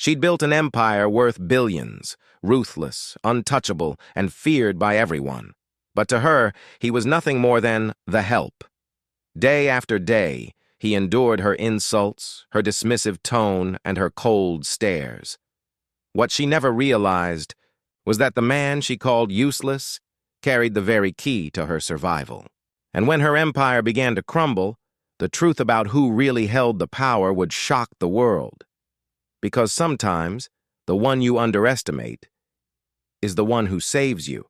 She'd built an empire worth billions, ruthless, untouchable, and feared by everyone. But to her, he was nothing more than the help. Day after day, he endured her insults, her dismissive tone, and her cold stares. What she never realized was that the man she called useless carried the very key to her survival. And when her empire began to crumble, the truth about who really held the power would shock the world. Because sometimes, the one you underestimate is the one who saves you.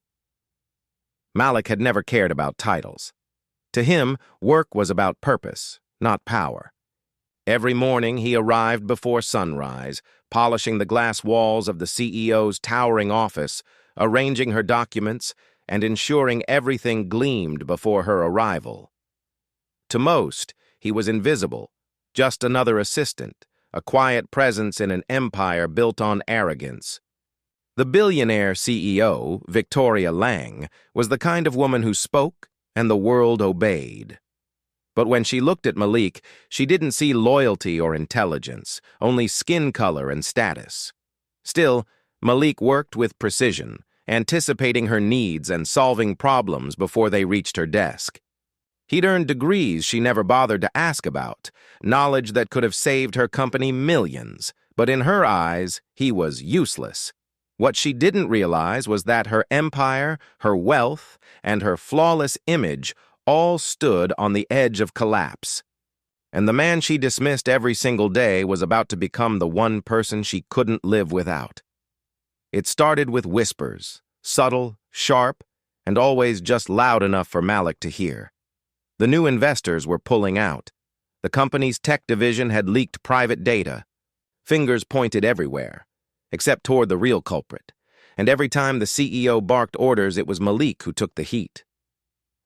Malik had never cared about titles. To him, work was about purpose, not power. Every morning he arrived before sunrise, polishing the glass walls of the CEO's towering office, arranging her documents, and ensuring everything gleamed before her arrival. To most, he was invisible, just another assistant, a quiet presence in an empire built on arrogance. The billionaire CEO, Victoria Lang, was the kind of woman who spoke and the world obeyed. But when she looked at Malik, she didn't see loyalty or intelligence, only skin color and status. Still, Malik worked with precision, anticipating her needs and solving problems before they reached her desk. He'd earned degrees she never bothered to ask about, knowledge that could have saved her company millions, but in her eyes, he was useless. What she didn't realize was that her empire, her wealth, and her flawless image all stood on the edge of collapse. And the man she dismissed every single day was about to become the one person she couldn't live without. It started with whispers, subtle, sharp, and always just loud enough for Malik to hear. The new investors were pulling out. The company's tech division had leaked private data. Fingers pointed everywhere, except toward the real culprit. And every time the CEO barked orders, it was Malik who took the heat.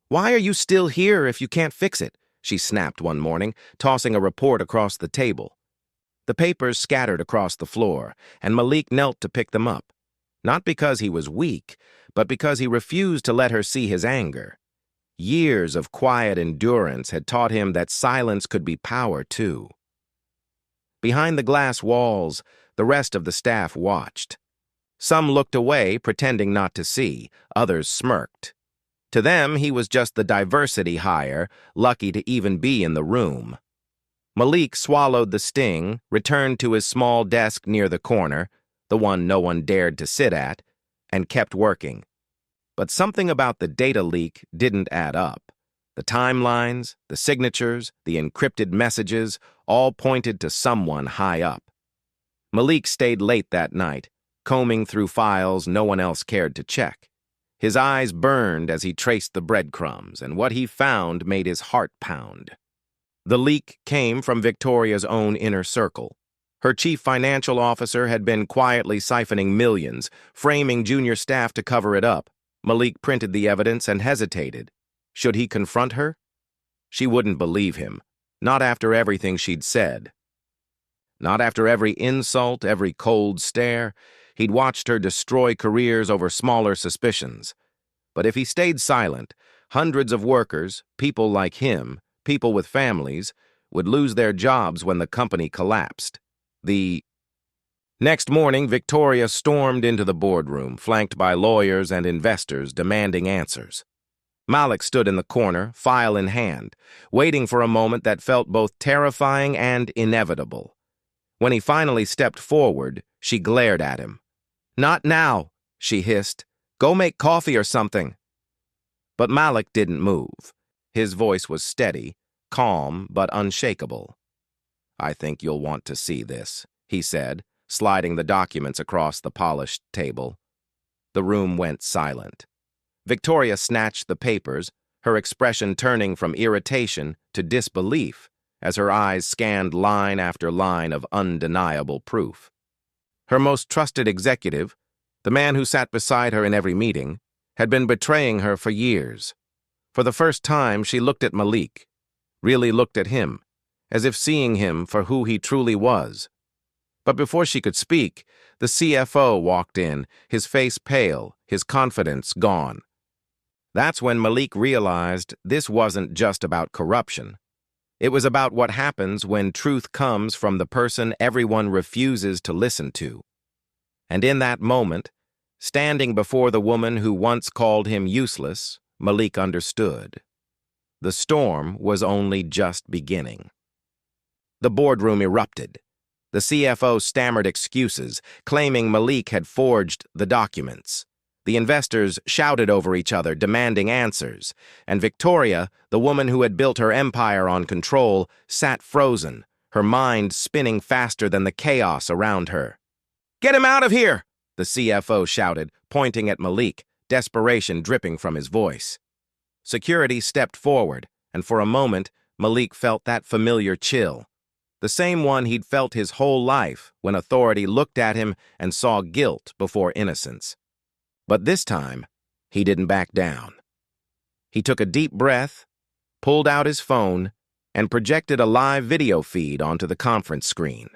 "Why are you still here if you can't fix it?" she snapped one morning, tossing a report across the table. The papers scattered across the floor, and Malik knelt to pick them up. Not because he was weak, but because he refused to let her see his anger. Years of quiet endurance had taught him that silence could be power, too. Behind the glass walls, the rest of the staff watched. Some looked away, pretending not to see. Others smirked. To them, he was just the diversity hire, lucky to even be in the room. Malik swallowed the sting, returned to his small desk near the corner, the one no one dared to sit at, and kept working. But something about the data leak didn't add up. The timelines, the signatures, the encrypted messages all pointed to someone high up. Malik stayed late that night, combing through files no one else cared to check. His eyes burned as he traced the breadcrumbs, and what he found made his heart pound. The leak came from Victoria's own inner circle. Her chief financial officer had been quietly siphoning millions, framing junior staff to cover it up. Malik printed the evidence and hesitated. Should he confront her? She wouldn't believe him. Not after everything she'd said. Not after every insult, every cold stare. He'd watched her destroy careers over smaller suspicions. But if he stayed silent, hundreds of workers, people like him, people with families, would lose their jobs when the company collapsed. Next morning, Victoria stormed into the boardroom, flanked by lawyers and investors demanding answers. Malik stood in the corner, file in hand, waiting for a moment that felt both terrifying and inevitable. When he finally stepped forward, she glared at him. "Not now," she hissed. "Go make coffee or something." But Malik didn't move. His voice was steady, calm, but unshakable. "I think you'll want to see this," he said, sliding the documents across the polished table. The room went silent. Victoria snatched the papers, her expression turning from irritation to disbelief as her eyes scanned line after line of undeniable proof. Her most trusted executive, the man who sat beside her in every meeting, had been betraying her for years. For the first time, she looked at Malik, really looked at him, as if seeing him for who he truly was. But before she could speak, the CFO walked in, his face pale, his confidence gone. That's when Malik realized this wasn't just about corruption. It was about what happens when truth comes from the person everyone refuses to listen to. And in that moment, standing before the woman who once called him useless, Malik understood. The storm was only just beginning. The boardroom erupted. The CFO stammered excuses, claiming Malik had forged the documents. The investors shouted over each other, demanding answers, and Victoria, the woman who had built her empire on control, sat frozen, her mind spinning faster than the chaos around her. "Get him out of here!" the CFO shouted, pointing at Malik, desperation dripping from his voice. Security stepped forward, and for a moment, Malik felt that familiar chill, the same one he'd felt his whole life when authority looked at him and saw guilt before innocence. But this time, he didn't back down. He took a deep breath, pulled out his phone, and projected a live video feed onto the conference screen.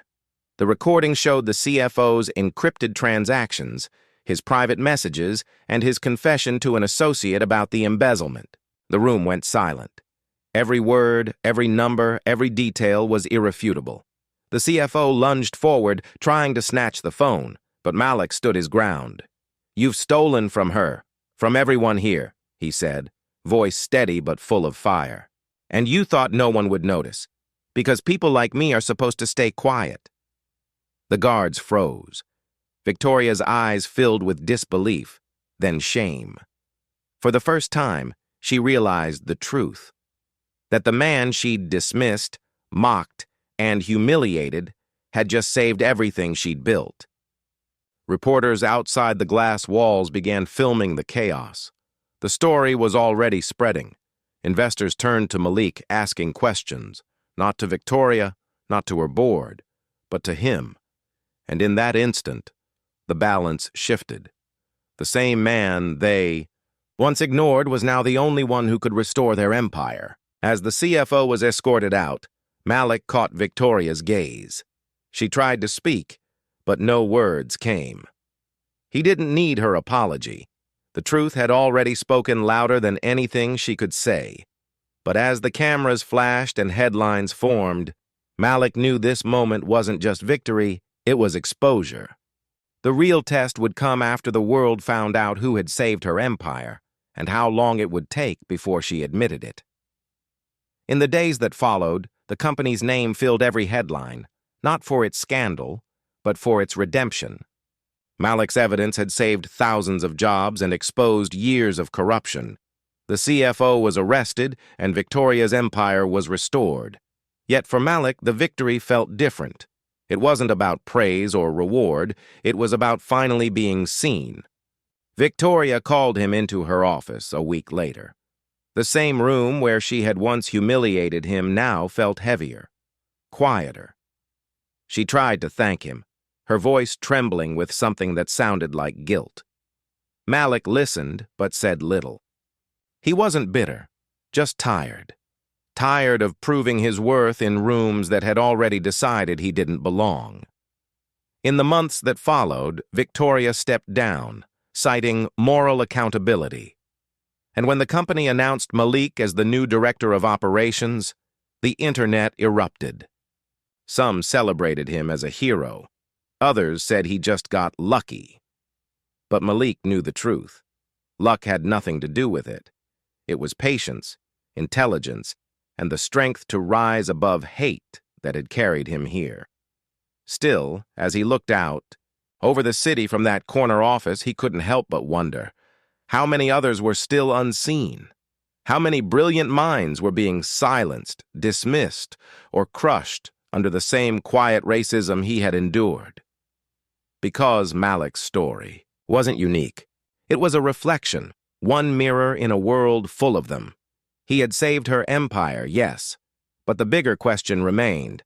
The recording showed the CFO's encrypted transactions, his private messages, and his confession to an associate about the embezzlement. The room went silent. Every word, every number, every detail was irrefutable. The CFO lunged forward, trying to snatch the phone, but Malik stood his ground. "You've stolen from her, from everyone here," he said, voice steady but full of fire. "And you thought no one would notice, because people like me are supposed to stay quiet." The guards froze. Victoria's eyes filled with disbelief, then shame. For the first time, she realized the truth. That the man she'd dismissed, mocked, and humiliated had just saved everything she'd built. Reporters outside the glass walls began filming the chaos. The story was already spreading. Investors turned to Malik asking questions, not to Victoria, not to her board, but to him. And in that instant, the balance shifted. The same man they once ignored was now the only one who could restore their empire. As the CFO was escorted out, Malik caught Victoria's gaze. She tried to speak, but no words came. He didn't need her apology. The truth had already spoken louder than anything she could say. But as the cameras flashed and headlines formed, Malik knew this moment wasn't just victory, it was exposure. The real test would come after the world found out who had saved her empire, and how long it would take before she admitted it. In the days that followed, the company's name filled every headline, not for its scandal, but for its redemption. Malik's evidence had saved thousands of jobs and exposed years of corruption. The CFO was arrested, and Victoria's empire was restored. Yet for Malik, the victory felt different. It wasn't about praise or reward, it was about finally being seen. Victoria called him into her office a week later. The same room where she had once humiliated him now felt heavier, quieter. She tried to thank him, her voice trembling with something that sounded like guilt. Malik listened, but said little. He wasn't bitter, just tired. Tired of proving his worth in rooms that had already decided he didn't belong. In the months that followed, Victoria stepped down, citing moral accountability. And when the company announced Malik as the new director of operations, the internet erupted. Some celebrated him as a hero. Others said he just got lucky. But Malik knew the truth. Luck had nothing to do with it. It was patience, intelligence, and the strength to rise above hate that had carried him here. Still, as he looked out over the city from that corner office, he couldn't help but wonder how many others were still unseen. How many brilliant minds were being silenced, dismissed, or crushed under the same quiet racism he had endured. Because Malik's story wasn't unique. It was a reflection, one mirror in a world full of them. He had saved her empire, yes, but the bigger question remained.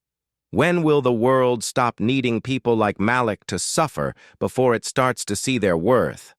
When will the world stop needing people like Malik to suffer before it starts to see their worth?